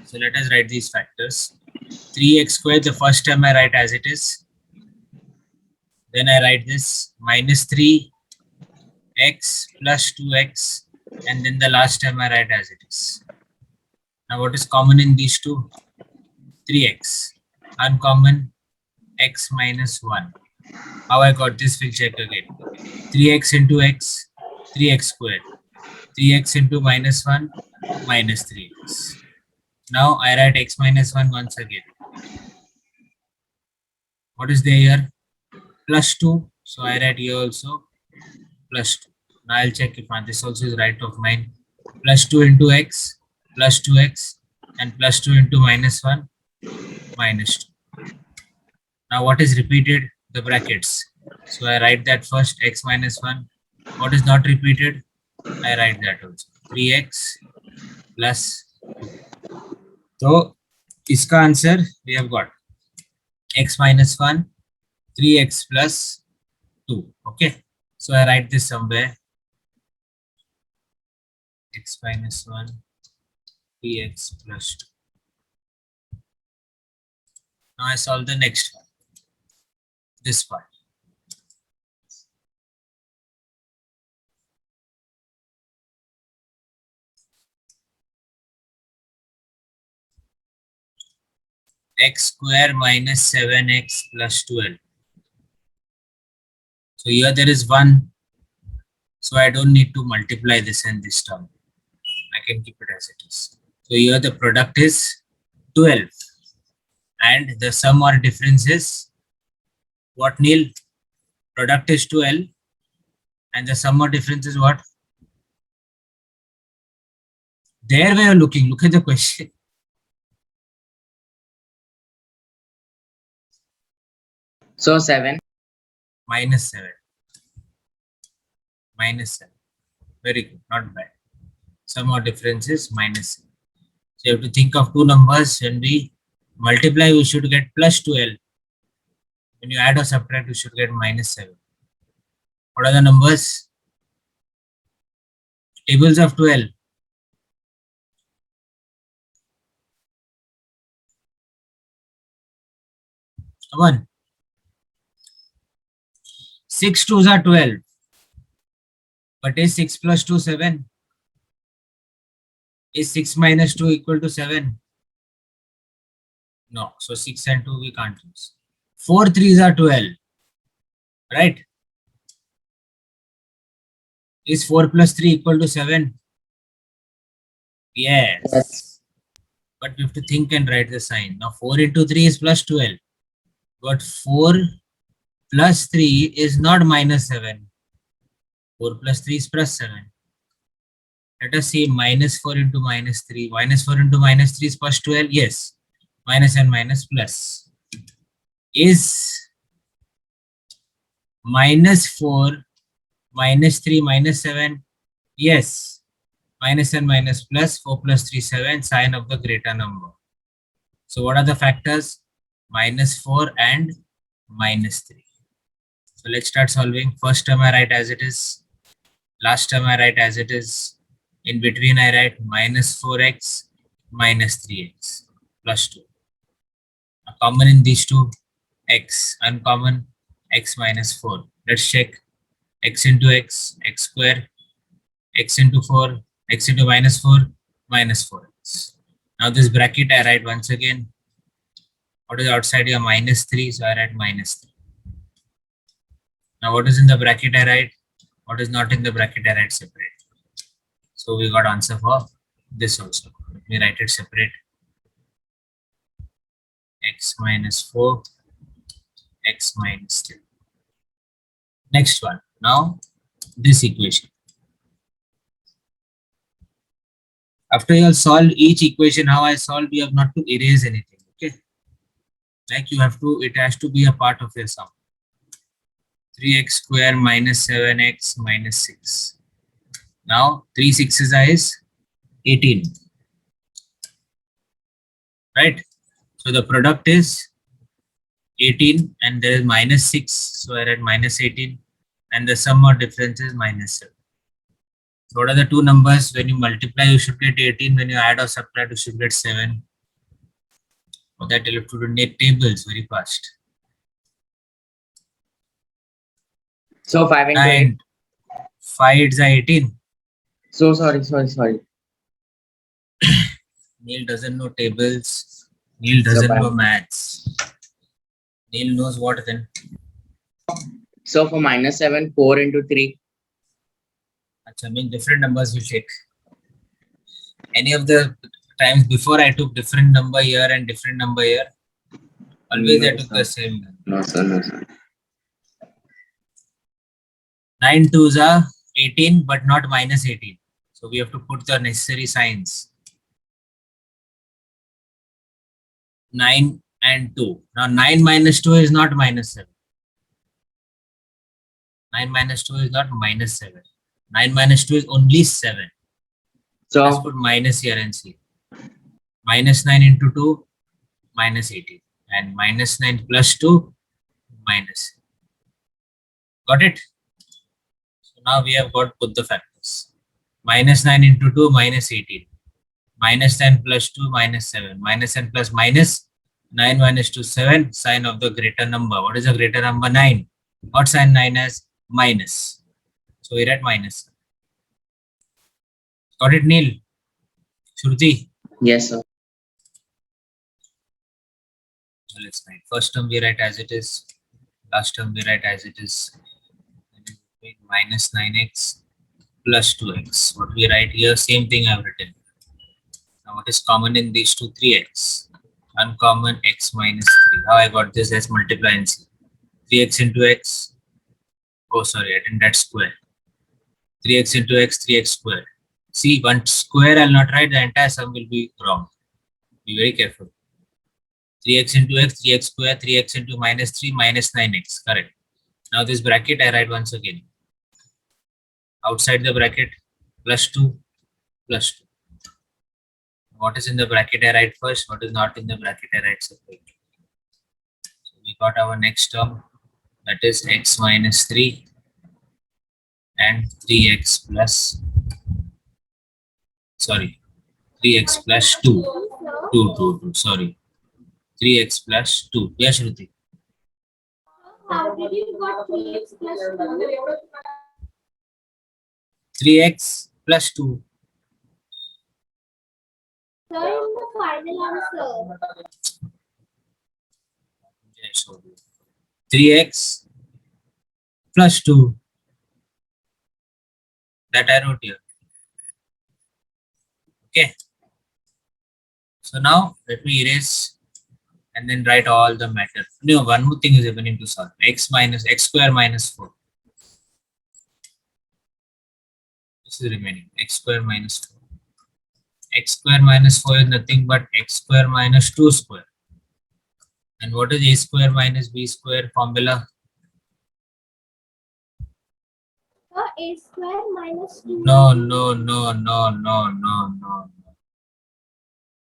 So let us write these factors. 3x squared, the first term I write as it is. Then I write this minus 3x plus 2x, and then the last term I write as it is. Now what is common in these two? 3x. Uncommon, x minus 1. How I got this, we'll check again. 3x into x, 3x squared. 3x into minus 1, minus 3x. Now I write x minus 1 once again. What is there here? Plus 2. So I write here also plus 2. Now I'll check if this also is right of mine. Plus 2 into x, plus 2x, and plus 2 into minus 1, minus 2. Now what is repeated? The brackets. So I write that first, x minus 1. What is not repeated? I write that also. 3x plus 2. So iska answer we have got x minus 1, 3x plus 2. Okay. So I write this somewhere. X minus 1, 3x plus 2. Now I solve the next one. This part. X square minus 7x plus 12. So here there is 1. So I don't need to multiply this and this term. I can keep it as it is. So here the product is 12. And the sum or difference is what, Neil? Product is 12. And the sum or difference is what? There we are looking. Look at the question. So 7. Minus 7. Minus 7. Very good. Not bad. Sum or difference is minus 7. So you have to think of two numbers. When we multiply, we should get plus 12. When you add or subtract, you should get minus 7. What are the numbers? Tables of 12. Come on. 6 2s are 12. But is 6 plus 2 7? Is 6 minus 2 equal to 7? No. So 6 and 2 we can't use. 4 3s are 12. Right? Is 4 plus 3 equal to 7? Yes. Yes. But we have to think and write the sign. Now 4 into 3 is plus 12. But 4 plus 3 is not minus 7. 4 plus 3 is plus 7. Let us see minus 4 into minus 3. Minus 4 into minus 3 is plus 12. Yes. Minus and minus plus. Is minus 4 minus 3 minus 7? Yes. Minus and minus plus. 4 plus 3 7. Sign of the greater number. So what are the factors? Minus 4 and minus 3. So let's start solving. First term I write as it is. Last term I write as it is. In between I write minus 4x minus 3x plus 2. A common in these two, x. Uncommon, x minus 4. Let's check. X into x, x square. X into 4, x into minus 4, minus 4x. Now this bracket I write once again. What is outside here? Minus 3, so I write minus 3. Now what is in the bracket I write? What is not in the bracket I write separate. So we got answer for this also. Let me write it separate. X minus 4, x minus 3. Next one. Now this equation. After you solve each equation, how I solve, you have not to erase anything. Okay. Like you have to, it has to be a part of your sum. 3x square minus 7x minus 6. Now 3 6s is 18. Right? So the product is 18 and there is minus 6. So I write minus 18 and the sum or difference is minus 7. So what are the two numbers? When you multiply, you should get 18. When you add or subtract, you should get 7. For that, you'll have to do tables very fast. So 5 into 8. 9. 5 is 18. So sorry. Neil doesn't know tables. Neil So, doesn't know maths. Neil knows what then? so for -7, 4 into 3. I mean, different numbers will take. Any of the times before I took different number here and different number here? Always I took the same. No, sir. 9 2s are 18, but not -18. So we have to put the necessary signs. 9 and 2. Now 9 minus 2 is not -7. 9 minus 2 is not -7. 9 minus 2 is only 7. So Let's put minus here and see. -9 into 2, -18. And -9 plus 2, minus. Got it? So now we have got both the factors. -9 into 2, -18. -10 plus 2, -7. -10 plus minus 9 minus 2, 7. Sign of the greater number. What is the greater number? 9. What sign 9 as? Minus. So we're at minus. Got it, Neil? Shruti? yes, sir. So let's write. First term we write as it is. Last term we write as it is. -9x plus 2x. What we write here, same thing I've written. Now what is common in these two? 3x. Uncommon x minus 3. How I got this? Let's multiply and see. 3x into x. Oh, sorry, I didn't write square. 3x into x, 3x square. See, one square I'll not write, the entire sum will be wrong. Be very careful. 3x into x, 3x square, 3x into -3, -9x. Correct. Now this bracket I write once again. Outside the bracket, +2, +2. What is in the bracket I write first, what is not in the bracket I write separately. So we got our next term, that is x minus 3 and 3x plus, sorry, 3x plus 2, 2, sorry, 3x plus 2. Yeah, Shruti. How did you got 3x plus 2? 3x plus 2. Sir, in the final answer. Yeah, so 3x plus 2. That I wrote here. Okay. So now let me erase and then write all the matter. No, one more thing is happening to solve. X square minus 4. This is remaining. X square minus 4. X square minus 4 is nothing but x square minus 2 square. And what is a square minus b square formula? Sir, a square minus 2. No.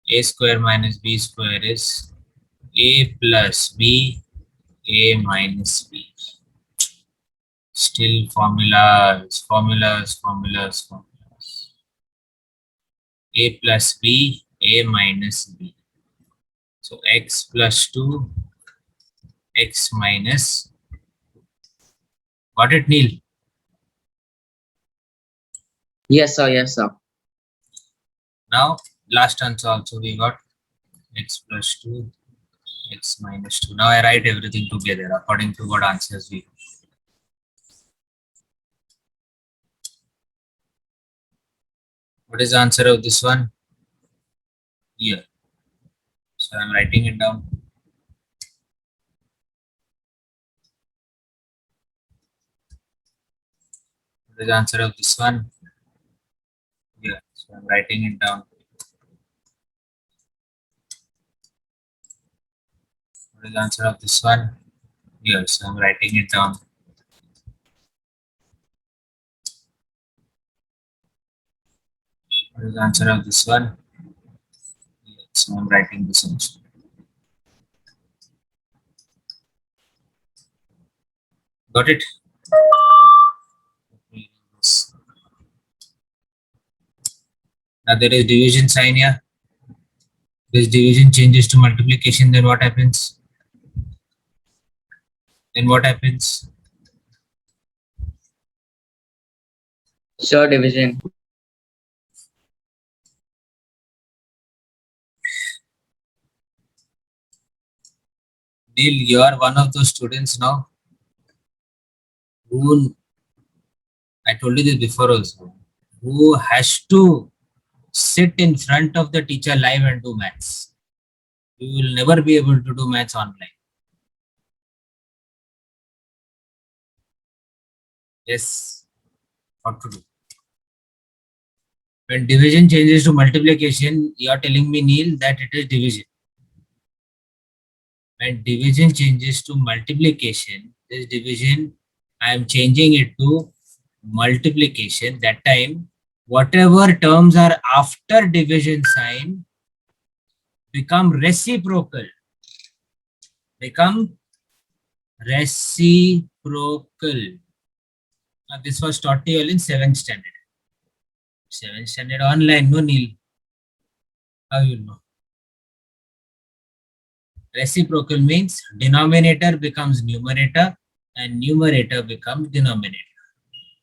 A square minus b square is a plus b, a minus b. Still formulas. A plus b, a minus b. So x plus 2, x minus. Got it, Neil? Yes, sir. Now, last answer also we got x plus 2, x minus 2. Now I write everything together according to what answers we got. What is the answer of this one? Here. So I'm writing it down. What is the answer of this one? Here. So I'm writing it down. What is the answer of this one? Here. So I'm writing it down. What is the answer of this one? Here. So I'm writing this also. Got it? Now there is division sign here. This division changes to multiplication, then what happens? Then what happens? Sir, division. Neil, you are one of those students now who, I told you this before also, who has to sit in front of the teacher live and do maths. You will never be able to do maths online. Yes, what to do? When division changes to multiplication, you are telling me, Neil, that it is division. When division changes to multiplication, this division, I am changing it to multiplication. That time, whatever terms are after division sign become reciprocal. Become reciprocal. Now, this was taught to you all in 7th standard. 7th standard online, no Neil. How you know? Reciprocal means denominator becomes numerator and numerator becomes denominator.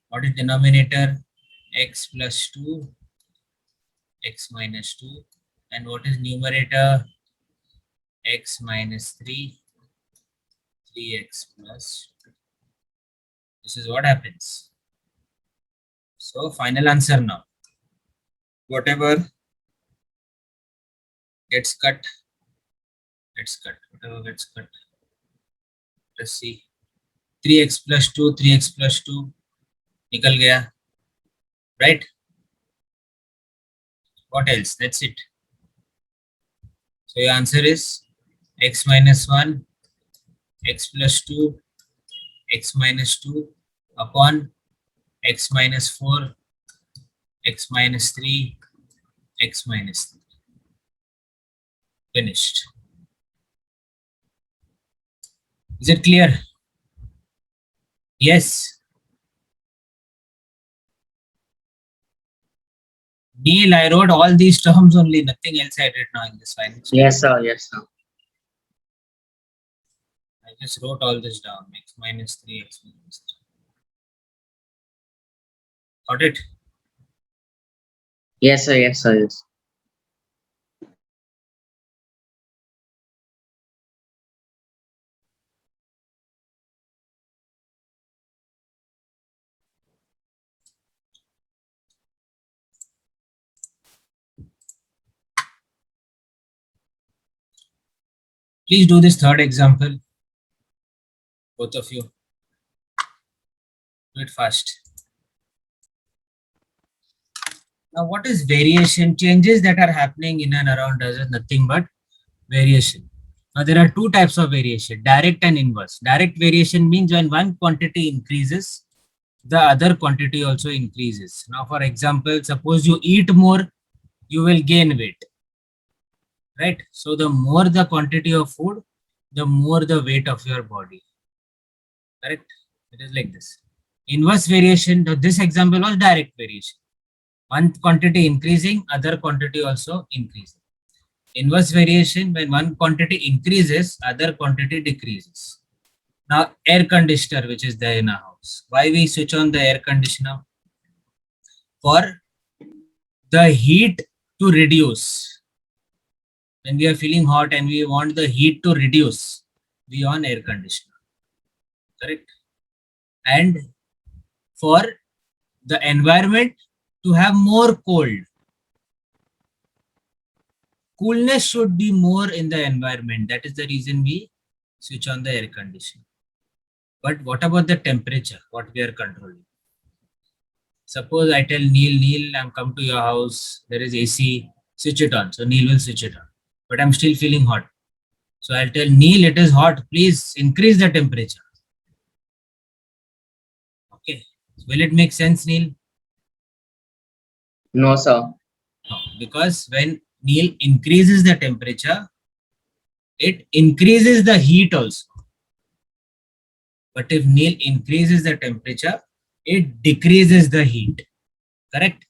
What is denominator? X plus 2, x minus 2. And what is numerator? X minus 3, 3x plus 2. This is what happens. So final answer now. Whatever gets cut, whatever gets cut. Let's see. 3x plus 2, 3x plus 2 निकल गया, right? What else? That's it. So your answer is x minus 1, x plus 2, x minus 2 upon x minus 4, x minus 3, x minus 3. Finished. Is it clear? Yes. Neil, I wrote all these terms only, nothing else I did now in this final step. Yes, sir. Yes, sir. I just wrote all this down. X minus 3, x minus 3. Got it? Yes, sir. Yes, sir. Yes. Please do this third example. Both of you. Do it fast. Now, what is variation? Changes that are happening in and around us is nothing but variation. Now, there are two types of variation, direct and inverse. Direct variation means when one quantity increases, the other quantity also increases. Now, for example, suppose you eat more, you will gain weight, right? So, the more the quantity of food, the more the weight of your body, correct? It is like this. Inverse variation, this example was direct variation. One quantity increasing, other quantity also increasing. Inverse variation, when one quantity increases, other quantity decreases. Now, air conditioner, which is there in our house. Why we switch on the air conditioner? For the heat to reduce. When we are feeling hot and we want the heat to reduce, we on air conditioner. Correct? And for the environment to have more cold. Coolness should be more in the environment. That is the reason we switch on the air conditioner. But what about the temperature? What we are controlling? Suppose I tell Neil, I'm come to your house. There is AC. Switch it on. So Neil will switch it on. But I'm still feeling hot. So I'll tell Neil, it is hot. Please increase the temperature. Okay. Will it make sense, Neil? No, sir. No, because when Neil increases the temperature, it increases the heat also. But if Neil increases the temperature, it decreases the heat. Correct?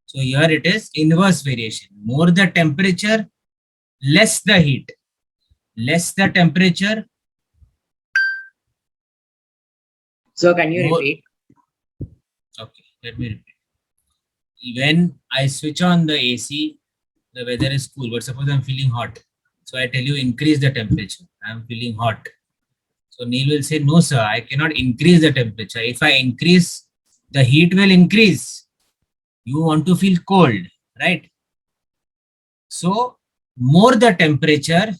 So here it is inverse variation. More the temperature, less the heat, less the temperature, So can you more. repeat? Okay, let me repeat. When I switch on the AC, the weather is cool, but suppose I'm feeling hot. So I tell you, increase the temperature. I'm feeling hot. So Neil will say, no, sir, I cannot increase the temperature. If I increase, the heat will increase. You want to feel cold, right? So more the temperature,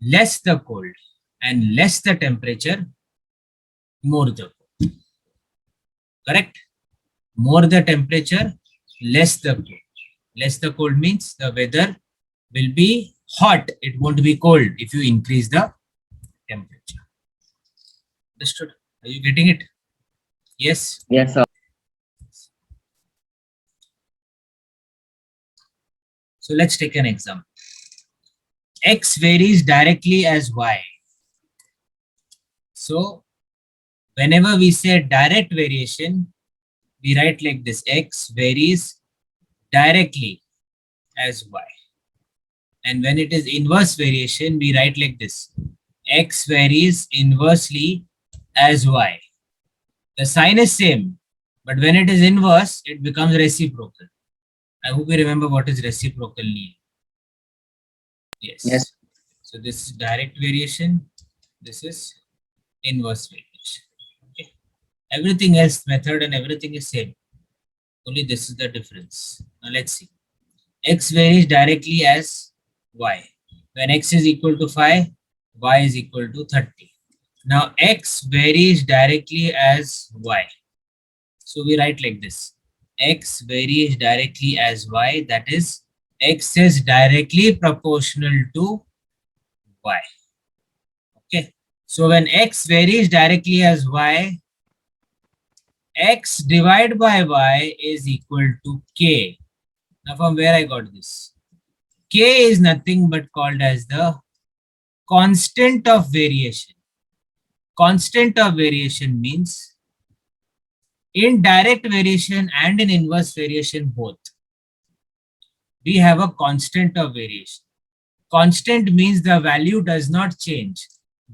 less the cold, and less the temperature, more the cold. Correct? More the temperature, less the cold. Less the cold means the weather will be hot. It won't be cold if you increase the temperature. Understood? Are you getting it? Yes. Yes, sir. So let's take an example. X varies directly as Y. So whenever we say direct variation, we write like this: X varies directly as Y. And when it is inverse variation, we write like this: X varies inversely as Y. The sign is same, but when it is inverse, it becomes reciprocal. I hope you remember what is reciprocal mean. Yes. Yes. So this is direct variation. This is inverse variation. Okay. Everything else, method and everything is same. Only this is the difference. Now let's see. X varies directly as Y. When X is equal to 5, Y is equal to 30. Now X varies directly as Y. So we write like this: X varies directly as Y, that is, X is directly proportional to Y. Okay. So when X varies directly as Y, X divided by Y is equal to K. Now from where I got this? K is nothing but called as the constant of variation. Constant of variation means in direct variation and in inverse variation both, we have a constant of variation. Constant means the value does not change.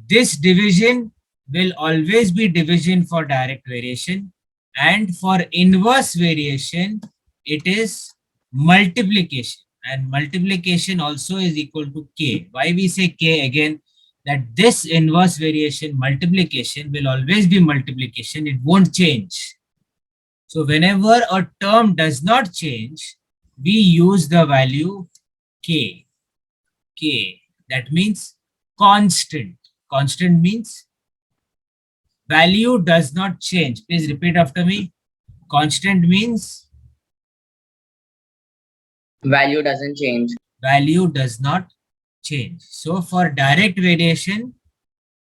This division will always be division for direct variation, and for inverse variation, it is multiplication. And multiplication also is equal to K. Why we say K again? That this inverse variation multiplication will always be multiplication. It won't change. So whenever a term does not change, we use the value K. K. That means constant. Constant means value does not change. Please repeat after me. Constant means Value doesn't change. value does not change. So for direct variation,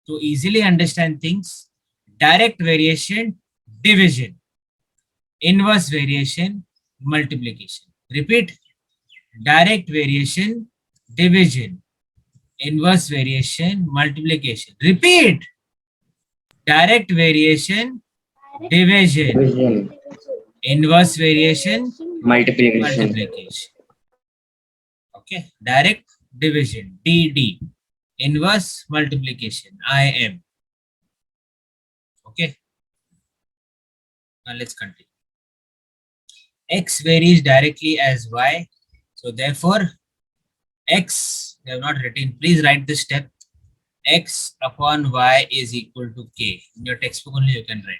to easily understand things, direct variation, division. Inverse variation, multiplication. Repeat. Direct variation, division. Inverse variation, multiplication. Repeat. Direct variation, division. Division. Inverse variation, Multiplication. multiplication. Okay. Direct division, DD. Inverse multiplication, IM. Okay. Now let's continue. X varies directly as Y. So therefore, X, they have not written, please write this step. X upon Y is equal to K. In your textbook only you can write.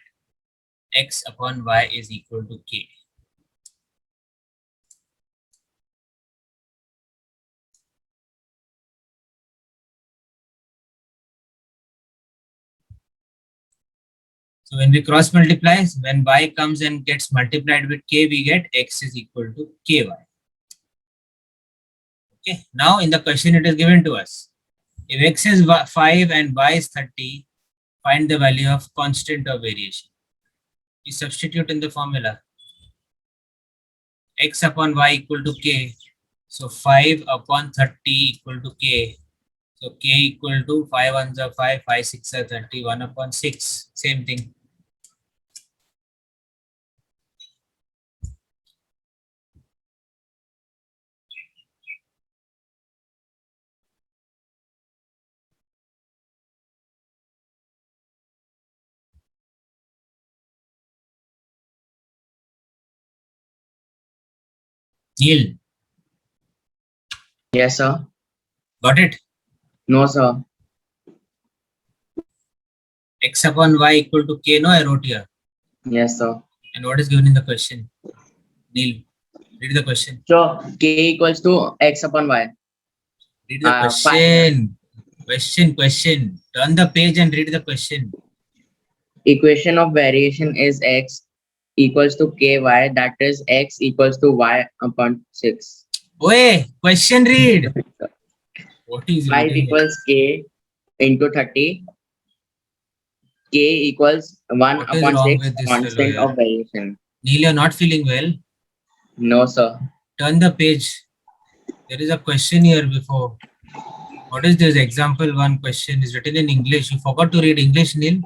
X upon Y is equal to K. So when we cross multiply, when Y comes and gets multiplied with K, we get X is equal to KY. Okay. Now in the question it is given to us. If X is 5 and Y is 30, find the value of constant of variation. We substitute in the formula. X upon Y equal to K. So 5 upon 30 equal to K. So K equal to 5 ones are 5, 5 6 are 30, 1 upon 6. Same thing. Neil, Yes, sir. got it? No, sir. X upon y equal to k, no, I wrote here. Yes, sir. And what is given in the question? Neil, read the question. So k equals to x upon y. Read the 5. question. Question. Turn the page and read the question. Equation of variation is x equals to ky, that is x equals to y upon 6. Oi, question read. What is 5 reading? equals k into 30. K equals 1 What is upon wrong 6 with this fellow constant here? of variation. Neil, you're not feeling well. No, sir. Turn the page. There is a question here before. What is this? Example 1 question is written in English. You forgot to read English, Neil?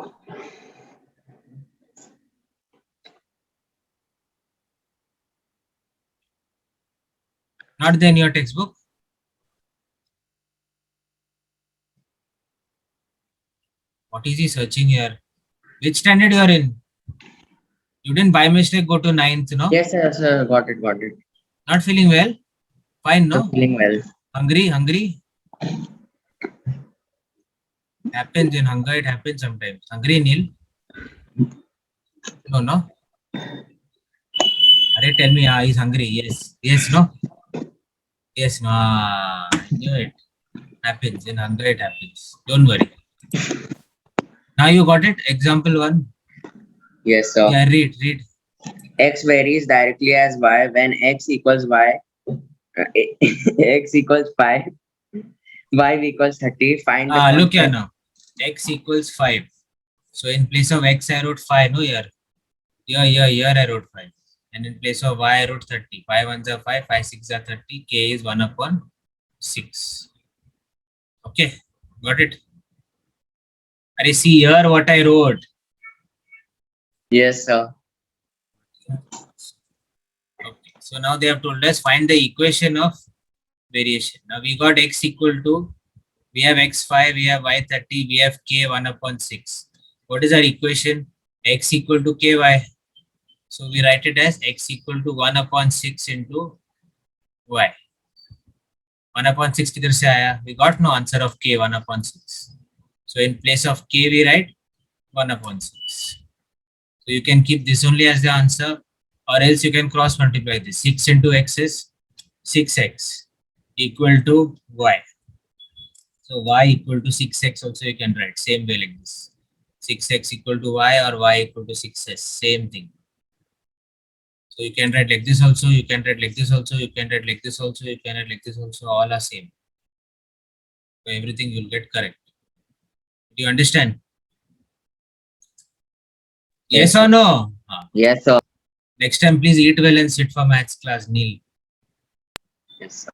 Not there in your textbook? What is he searching here? Which standard you are in? You didn't by mistake go to 9th, no? Yes, sir. Got it. Not feeling well? Fine, I'm no? feeling well. Hungry? Happens in hunger, it happens sometimes. Hungry, Neil? No? Arey, tell me, he's hungry. Yes, no? Yes, no. I knew it. Happens. In hunger, it happens. Don't worry. Now you got it? Example 1. Yes, sir. Yeah, read. X varies directly as y when x equals y. X equals 5. Y equals 30. Find the Look here constant. now. X equals 5. So in place of X, I wrote 5. No, here. Here I wrote 5. And in place of Y, I wrote 30. 5 ones are 5. 5 6 are 30. K is 1 upon 6. Okay. Got it? Arey, see here what I wrote. Yes, sir. Okay. So now they have told us find the equation of variation. Now we got X equal to, we have X5, we have Y30, we have K 1 upon 6. What is our equation? X equal to KY. So we write it as X equal to 1 upon 6 into Y. 1 upon 6 किधर से आया? We got no answer of K 1 upon 6. So in place of K we write 1 upon 6. So you can keep this only as the answer, or else you can cross multiply this. 6 into X is 6X equal to Y. So Y equal to 6X also you can write same way like this. 6X equal to Y or Y equal to 6S, same thing. So you can write like this also, you can write like this also, you can write like this also, you can write like this also, all are same. So everything you'll get correct. Do you understand? Yes or no? Yes, sir. Next time please eat well and sit for maths class, Neil. Yes,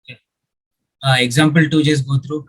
sir. Example 2 just go through.